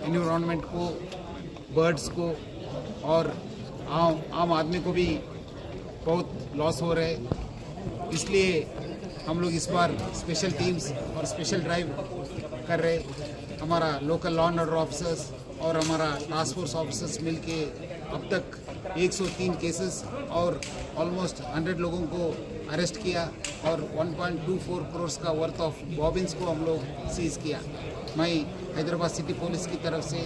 Environment को, birds को और आम आदमी को भी बहुत लॉस हो रहे हैं। इसलिए हम लोग इस बार स्पेशल टीम्स और स्पेशल ड्राइव कर रहे। हमारा local law and order officers और हमारा टास्क फोर्स ऑफिसर्स मिलके अब तक 103 केसेस और ऑलमोस्ट 100 लोगों को अरेस्ट किया और 1.24 करोड़ का वर्थ ऑफ बॉबिन्स को हम लोग सीज किया। मैं हैदराबाद सिटी पुलिस की तरफ से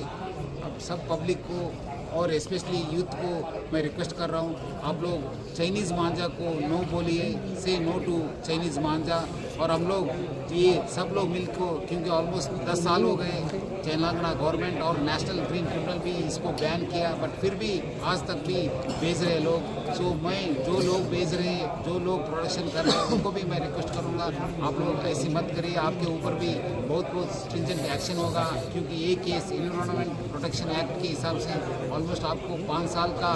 अब सब पब्लिक को और स्पेशली यूथ को मैं रिक्वेस्ट कर रहा हूँ, आप लोग चाइनीज़ मांझा को नो बोलिए, से नो टू चाइनीज़ मांझा। और हम लोग ये सब लोग मिलकर, क्योंकि ऑलमोस्ट 10 साल हो गए तेलंगाना गवर्नमेंट और नेशनल ग्रीन ट्रिब्यूनल भी इसको बैन किया, बट फिर भी आज तक भी बेच रहे लोग। सो मैं जो लोग बेच रहे हैं, जो लोग प्रोडक्शन कर रहे हैं, उनको भी मैं रिक्वेस्ट करूँगा, आप लोग ऐसी मत करिए, आपके ऊपर भी बहुत स्ट्रिंजेंट एक्शन होगा। क्योंकि ये केस एनवायरनमेंट प्रोटेक्शन एक्ट के हिसाब से ऑलमोस्ट आपको 5 साल का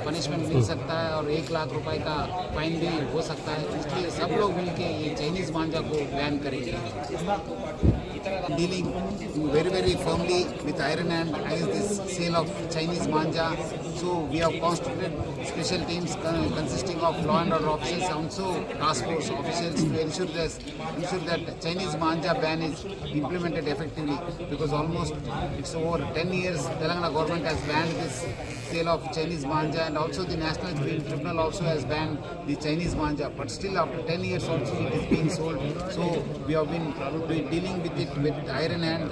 पनिशमेंट मिल सकता है और 1 लाख रुपए का फाइन भी हो सकता है। इसलिए सब लोग मिलकर ये चाइनीज़ मांझा को बैन करेंगे। Dealing very firmly with iron hand against this sale of Chinese manja. So we have constituted special teams consisting of law and order officers and also task force officials to ensure that Chinese manja ban is implemented effectively, because almost it's over 10 years Telangana government has banned this sale of Chinese manja, and also the National Green Tribunal also has banned the Chinese manja, but still after 10 years also it is being sold. So we have been dealing with it with iron hand.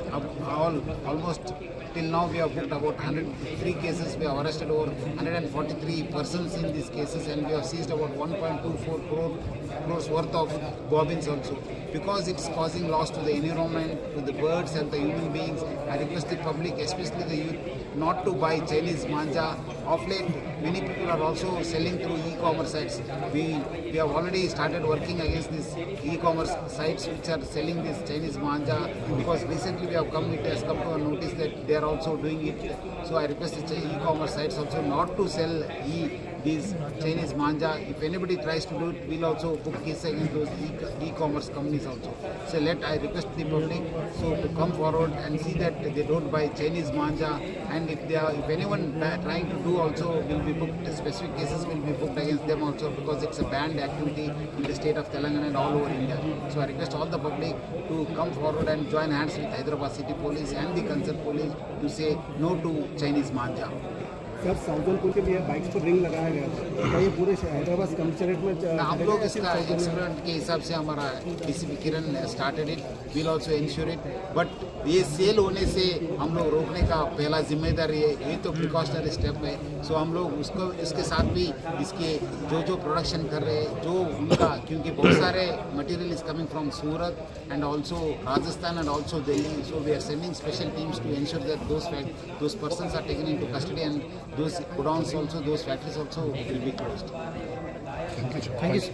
Almost till now we have booked about 103 cases. We have arrested over 143 persons in these cases, and we have seized about 1.24 crores worth of bobbins also. Because it's causing loss to the environment, to the birds and the human beings, I request the public, especially the youth, not to buy Chinese manja. Of late, many people are also selling through e-commerce sites. We have already started working against these e-commerce sites which are selling this Chinese manja, because recently it has come to our notice that they are also doing it. So I request the e-commerce sites also not to sell these Chinese manja. If anybody tries to do it, we'll also book cases against those e-commerce companies also. So I request the public to come forward and see that they don't buy Chinese manja, and if anyone trying to do also will be booked, specific cases will be booked against them also, because it's a banned activity in the state of Telangana and all over India. So I request all the public to come forward and join hands with Hyderabad City Police and the concerned police to say no to Chinese manja. Sir, साउथनपुर के लिए bikes पर ring लगाया गया था, क्या ये पूरे हैदराबाद कमिश्नरेट में हम लोग इसका एक्सपेरिमेंट के हिसाब से हमारा DCP Kiran started it, will also ensure it, but ये सेल होने से हम लोग रोकने का पहला जिम्मेदार ये तो प्रिकॉशनरी स्टेप है। सो हम लोग उसको इसके साथ भी इसके जो प्रोडक्शन कर रहे हैं, जो उनका, क्योंकि बहुत सारे material is coming from Surat and also Rajasthan and also Delhi, so we are sending special teams to ensure that those persons are taken into custody, and those godowns also, those factories also will be closed. Thank you.